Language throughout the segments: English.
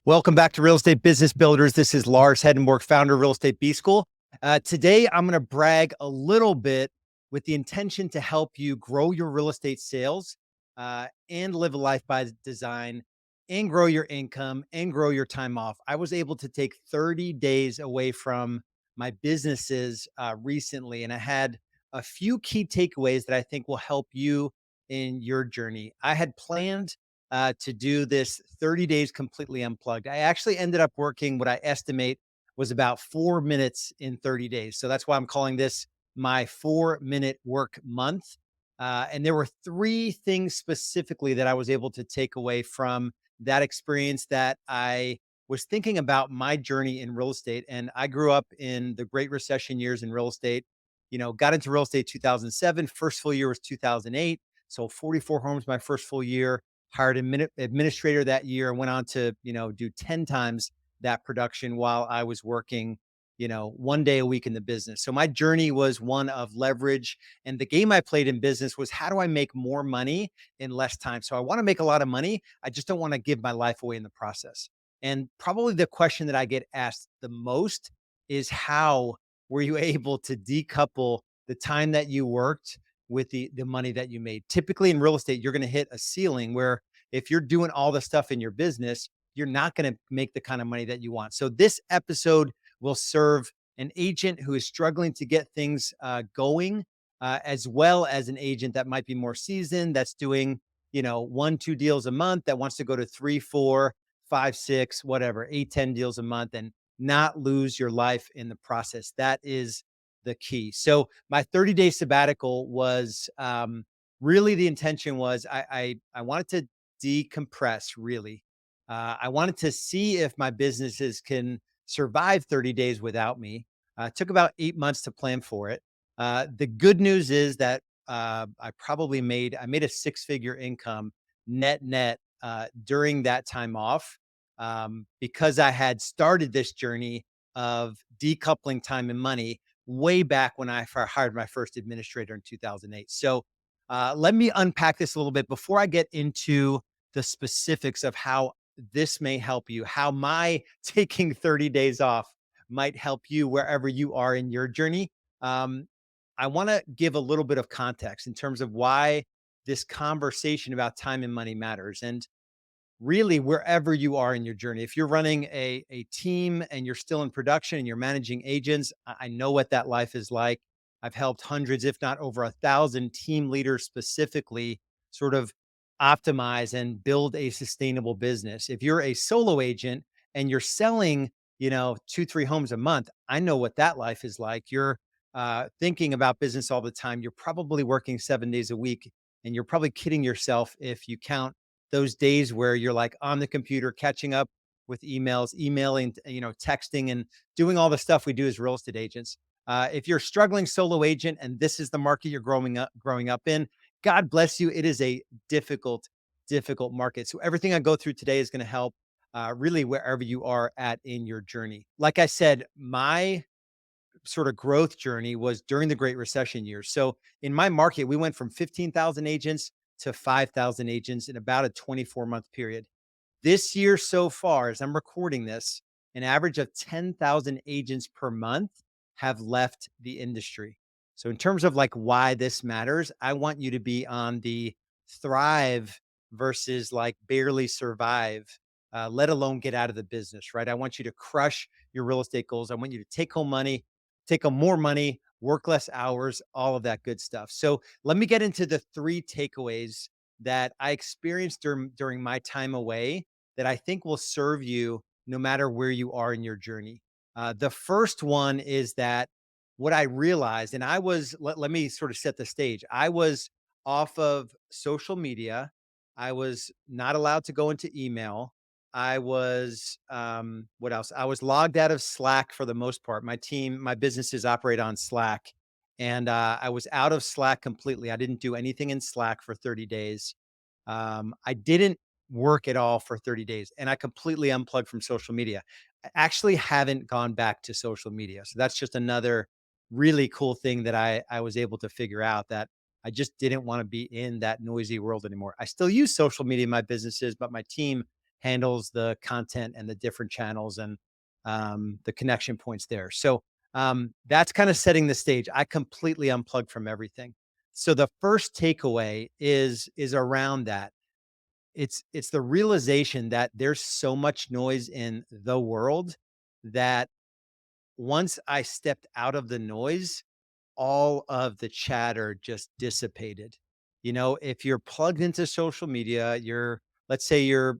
Welcome back to Real Estate Business Builders. This is Lars Hedenborg, founder of Real Estate B School. Today, I'm going to brag a little bit with the intention to help you grow your real estate sales and live a life by design and grow your income and grow your time off. I was able to take 30 days away from my businesses recently, and I had a few key takeaways that I think will help you in your journey. I had planned to do this 30 days completely unplugged. I actually ended up working what I estimate was about 4 minutes in 30 days. So that's why I'm calling this my 4 minute work month. And there were three things specifically that I was able to take away from that experience that I was thinking about my journey in real estate. And I grew up in the Great Recession years in real estate. Got into real estate 2007. First full year was 2008. So 44 homes my first full year, hired an administrator that year, and went on to, do 10 times that production while I was working, one day a week in the business. So my journey was one of leverage. And the game I played in business was, how do I make more money in less time? So I want to make a lot of money. I just don't want to give my life away in the process. And probably the question that I get asked the most is, how were you able to decouple the time that you worked with the money that you made? Typically in real estate, you're going to hit a ceiling where if you're doing all the stuff in your business, you're not going to make the kind of money that you want. So this episode will serve an agent who is struggling to get things going, as well as an agent that might be more seasoned, that's doing, one, two deals a month, that wants to go to three, four, five, six, whatever, eight, 10 deals a month and not lose your life in the process. That is the key. So my 30-day sabbatical was really, the intention was I wanted to decompress, really. I wanted to see if my businesses can survive 30 days without me. It took about 8 months to plan for it. The good news is that I made a six-figure income net during that time off, because I had started this journey of decoupling time and money way back when I hired my first administrator in 2008. So let me unpack this a little bit before I get into the specifics of how this may help you, how my taking 30 days off might help you wherever you are in your journey. Um, I want to give a little bit of context in terms of why this conversation about time and money matters. And really, wherever you are in your journey, if you're running a team and you're still in production and you're managing agents, I know what that life is like. I've helped hundreds, if not over 1,000 team leaders specifically sort of optimize and build a sustainable business. If you're a solo agent and you're selling, two, three homes a month, I know what that life is like. You're thinking about business all the time. You're probably working 7 days a week, and you're probably kidding yourself if you count those days where you're like on the computer catching up with emails, emailing, texting, and doing all the stuff we do as real estate agents. If you're a struggling solo agent and this is the market you're growing up in, God bless you. It is a difficult market. So everything I go through today is going to help, really, wherever you are at in your journey. Like I said, my sort of growth journey was during the Great Recession years. So in my market, we went from 15,000 agents to 5,000 agents in about a 24-month period. This year so far, as I'm recording this, an average of 10,000 agents per month have left the industry. So in terms of like why this matters, I want you to be on the thrive versus like barely survive, let alone get out of the business, right? I want you to crush your real estate goals. I want you to take home money, take home more money, work less hours, all of that good stuff. So let me get into the three takeaways that I experienced during my time away that I think will serve you no matter where you are in your journey. The first one is that what I realized, and let me sort of set the stage. I was off of social media. I was not allowed to go into email. I was, what else? I was logged out of Slack for the most part. My businesses operate on Slack. And I was out of Slack completely. I didn't do anything in Slack for 30 days. I didn't work at all for 30 days, and I completely unplugged from social media. I actually haven't gone back to social media. So that's just another really cool thing that I was able to figure out, that I just didn't want to be in that noisy world anymore. I still use social media in my businesses, but my team handles the content and the different channels and the connection points there. So that's kind of setting the stage. I completely unplugged from everything. So the first takeaway is around that. It's the realization that there's so much noise in the world that once I stepped out of the noise, all of the chatter just dissipated. If you're plugged into social media, let's say you're,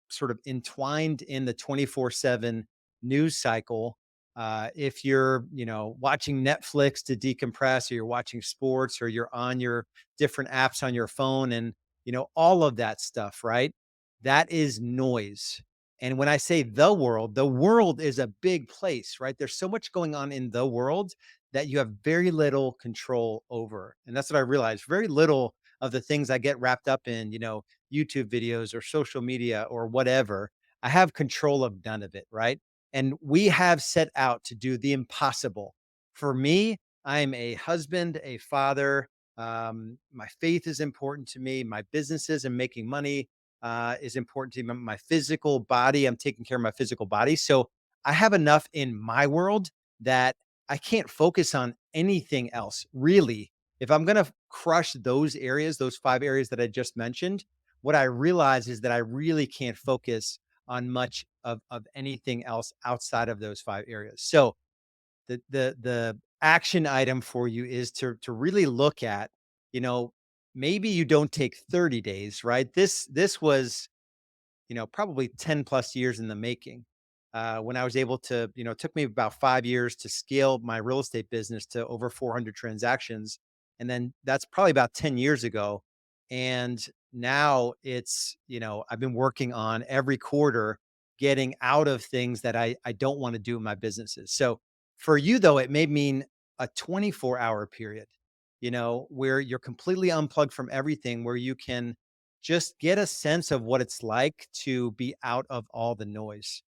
sort of entwined in the 24/7 news cycle. If you're, watching Netflix to decompress, or you're watching sports, or you're on your different apps on your phone and, all of that stuff, right? That is noise. And when I say the world is a big place, right? There's so much going on in the world that you have very little control over. And that's what I realized. Very little of the things I get wrapped up in, YouTube videos or social media or whatever, I have control of none of it, right? And we have set out to do the impossible. For me, I'm a husband, a father. My faith is important to me. My businesses and making money is important to me. My physical body, I'm taking care of my physical body. So I have enough in my world that I can't focus on anything else really. If I'm going to crush those areas, those 5 areas that I just mentioned, what I realize is that I really can't focus on much of anything else outside of those 5 areas. So the action item for you is to really look at, you know, maybe you don't take 30 days, right? This was, probably 10 plus years in the making. When I was able to, it took me about 5 years to scale my real estate business to over 400 transactions. And then that's probably about 10 years ago. And now I've been working on every quarter getting out of things that I don't want to do in my businesses. So for you, though, it may mean a 24-hour period, where you're completely unplugged from everything, where you can just get a sense of what it's like to be out of all the noise,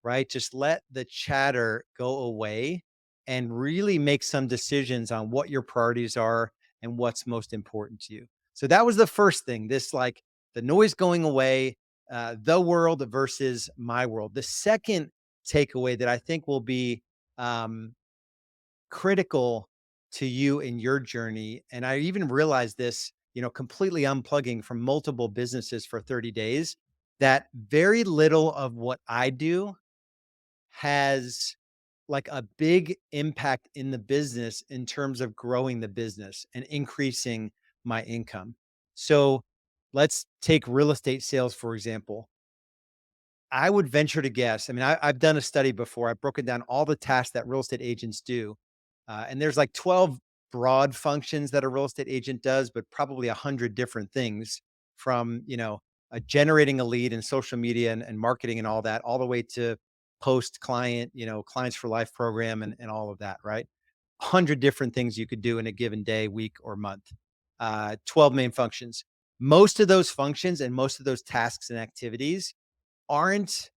right? Just let the chatter go away and really make some decisions on what your priorities are and what's most important to you. So that was the first thing, this like the noise going away, the world versus my world. The second takeaway that I think will be um, critical to you in your journey. And I even realized this, completely unplugging from multiple businesses for 30 days, that very little of what I do has like a big impact in the business in terms of growing the business and increasing my income. So let's take real estate sales, for example. I would venture to guess. I mean, I've done a study before. I've broken down all the tasks that real estate agents do, and there's like 12 broad functions that a real estate agent does, but probably 100 different things from generating a lead in social media and marketing and all that, all the way to post client, clients for life program and all of that. Right, 100 different things you could do in a given day, week, or month. 12 main functions. Most of those functions and most of those tasks and activities aren't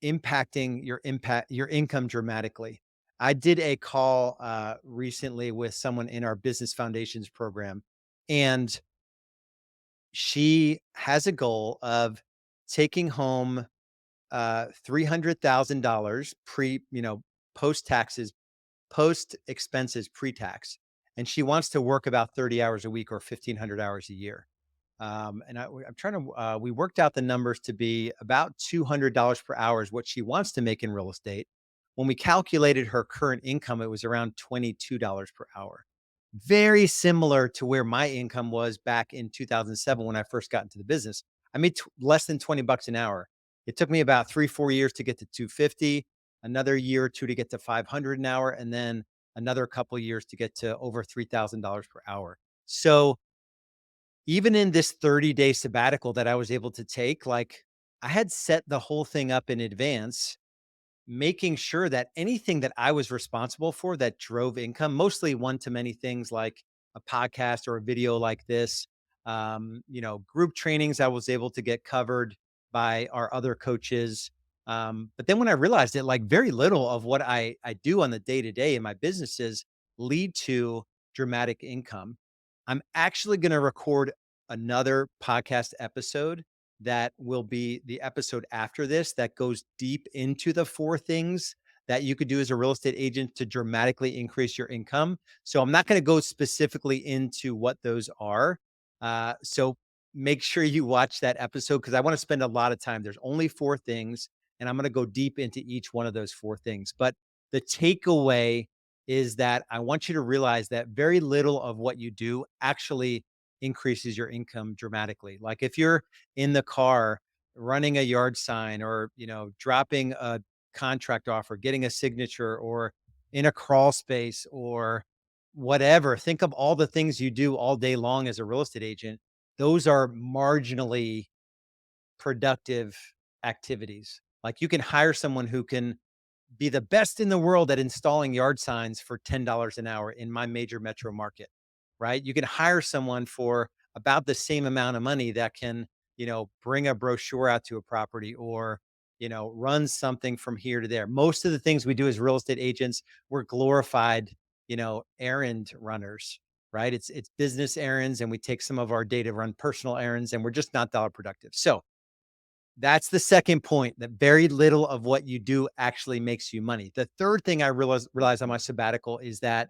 impacting your income dramatically. I did a call recently with someone in our business foundations program, and she has a goal of taking home $300,000 post taxes, post expenses, pre tax, and she wants to work about 30 hours a week or 1,500 hours a year. I'm trying to, we worked out the numbers to be about $200 per hour is what she wants to make in real estate. When we calculated her current income, it was around $22 per hour. Very similar to where my income was back in 2007 when I first got into the business. I made less than 20 bucks an hour. It took me about 3, 4 years to get to 250, another year or two to get to 500 an hour, and then another couple of years to get to over $3,000 per hour. So even in this 30-day sabbatical that I was able to take, like, I had set the whole thing up in advance, making sure that anything that I was responsible for that drove income, mostly one-to-many things like a podcast or a video like this, group trainings I was able to get covered by our other coaches. But then when I realized it, like, very little of what I do on the day-to-day in my businesses lead to dramatic income. I'm actually gonna record another podcast episode that will be the episode after this that goes deep into the 4 things that you could do as a real estate agent to dramatically increase your income. So I'm not gonna go specifically into what those are. So make sure you watch that episode because I wanna spend a lot of time. There's only 4 things, and I'm gonna go deep into each one of those 4 things. But the takeaway is that I want you to realize that very little of what you do actually increases your income dramatically. Like if you're in the car running a yard sign or, dropping a contract offer, getting a signature or in a crawl space or whatever, think of all the things you do all day long as a real estate agent. Those are marginally productive activities. Like you can hire someone who can be the best in the world at installing yard signs for $10 an hour in my major metro market, right? You can hire someone for about the same amount of money that can, bring a brochure out to a property or, run something from here to there. Most of the things we do as real estate agents, we're glorified, errand runners, right? It's business errands and we take some of our day to run personal errands and we're just not dollar productive. So that's the second point, that very little of what you do actually makes you money. The third thing I realized on my sabbatical is that,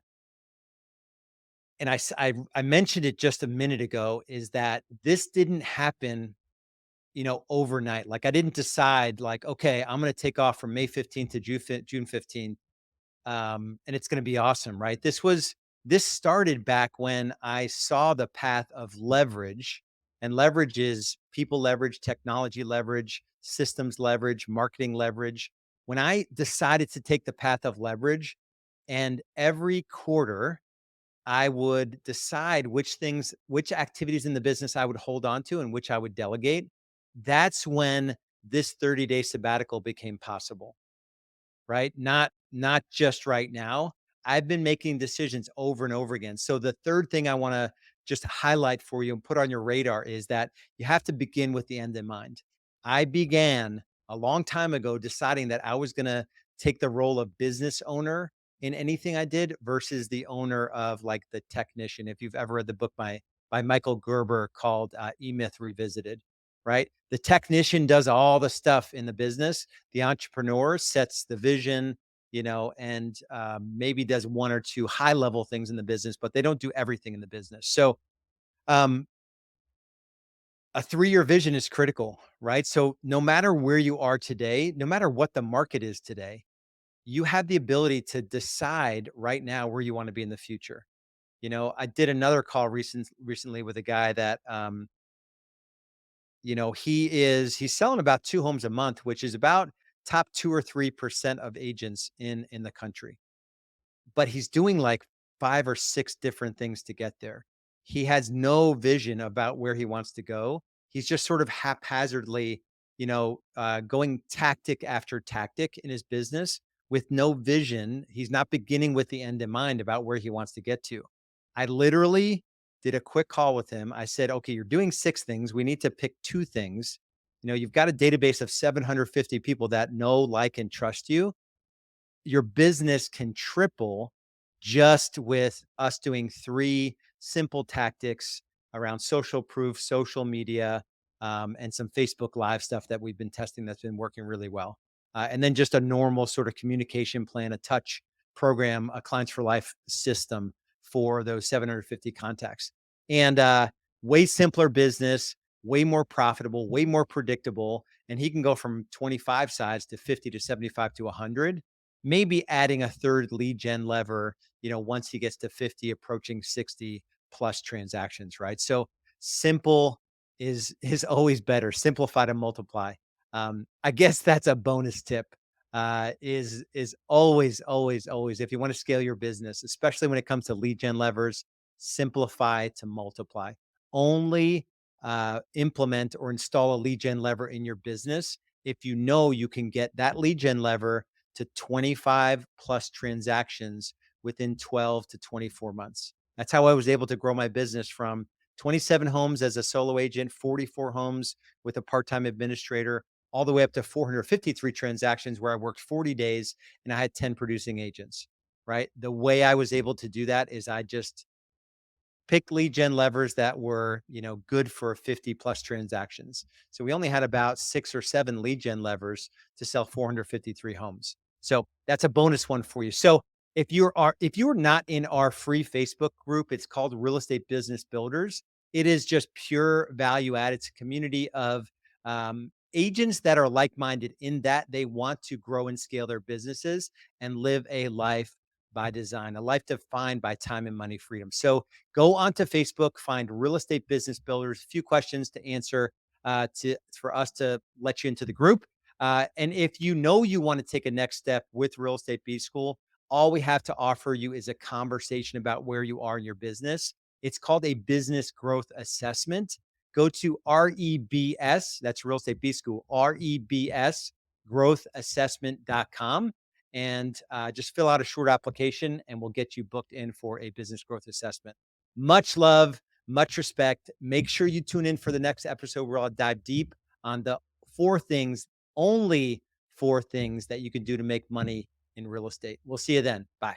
and I mentioned it just a minute ago, is that this didn't happen, overnight. Like I didn't decide like, okay, I'm going to take off from May 15th to June 15th. And it's going to be awesome, right? This started back when I saw the path of leverage, and leverage is people leverage, technology leverage, systems leverage, marketing leverage. When I decided to take the path of leverage, and every quarter I would decide which activities in the business I would hold on to and which I would delegate. That's when this 30-day sabbatical became possible, right? Not just right now. I've been making decisions over and over again. So the third thing I want to just highlight for you and put on your radar is that you have to begin with the end in mind. I began a long time ago deciding that I was going to take the role of business owner in anything I did versus the owner of like the technician. If you've ever read the book by Michael Gerber called E-Myth Revisited, right? The technician does all the stuff in the business, the entrepreneur sets the vision, and maybe does one or two high level things in the business, but they don't do everything in the business. So, um, a 3-year vision is critical, right? So, no matter where you are today, no matter what the market is today, you have the ability to decide right now where you want to be in the future. I did another call recently with a guy that, he's selling about 2 homes a month, which is about top 2 or 3% of agents in the country. But he's doing like 5 or 6 different things to get there. He has no vision about where he wants to go. He's just sort of haphazardly, going tactic after tactic in his business with no vision. He's not beginning with the end in mind about where he wants to get to. I literally did a quick call with him. I said, "Okay, you're doing 6 things. We need to pick 2 things. You've got a database of 750 people that know, like, and trust you. Your business can triple just with us doing 3 simple tactics around social proof, social media, and some Facebook Live stuff that we've been testing that's been working really well. And then just a normal sort of communication plan, a touch program, a clients for life system for those 750 contacts. And way simpler business, way more profitable, way more predictable. And he can go from 25 sides to 50 to 75 to 100, maybe adding a third lead gen lever, once he gets to 50, approaching 60 plus transactions, right? So simple is always better. Simplify to multiply. I guess that's a bonus tip. Is always, always, always, if you want to scale your business, especially when it comes to lead gen levers, simplify to multiply. Only implement or install a lead gen lever in your business if you know you can get that lead gen lever to 25 plus transactions within 12 to 24 months. That's how I was able to grow my business from 27 homes as a solo agent, 44 homes with a part-time administrator, all the way up to 453 transactions where I worked 40 days and I had 10 producing agents, right? The way I was able to do that is I just pick lead gen levers that were, good for 50 plus transactions. So we only had about 6 or 7 lead gen levers to sell 453 homes. So that's a bonus one for you. So if you're not in our free Facebook group, it's called Real Estate Business Builders. It is just pure value add. It's a community of agents that are like-minded in that they want to grow and scale their businesses and live a life by design, a life defined by time and money freedom. So go onto Facebook, find Real Estate Business Builders, a few questions to answer for us to let you into the group. And if you know you want to take a next step with Real Estate B School, all we have to offer you is a conversation about where you are in your business. It's called a business growth assessment. Go to REBS, that's Real Estate B School, REBS growthassessment.com, and just fill out a short application and we'll get you booked in for a business growth assessment. Much love, much respect. Make sure you tune in for the next episode where I'll dive deep on the 4 things, only 4 things that you can do to make money in real estate. We'll see you then. Bye.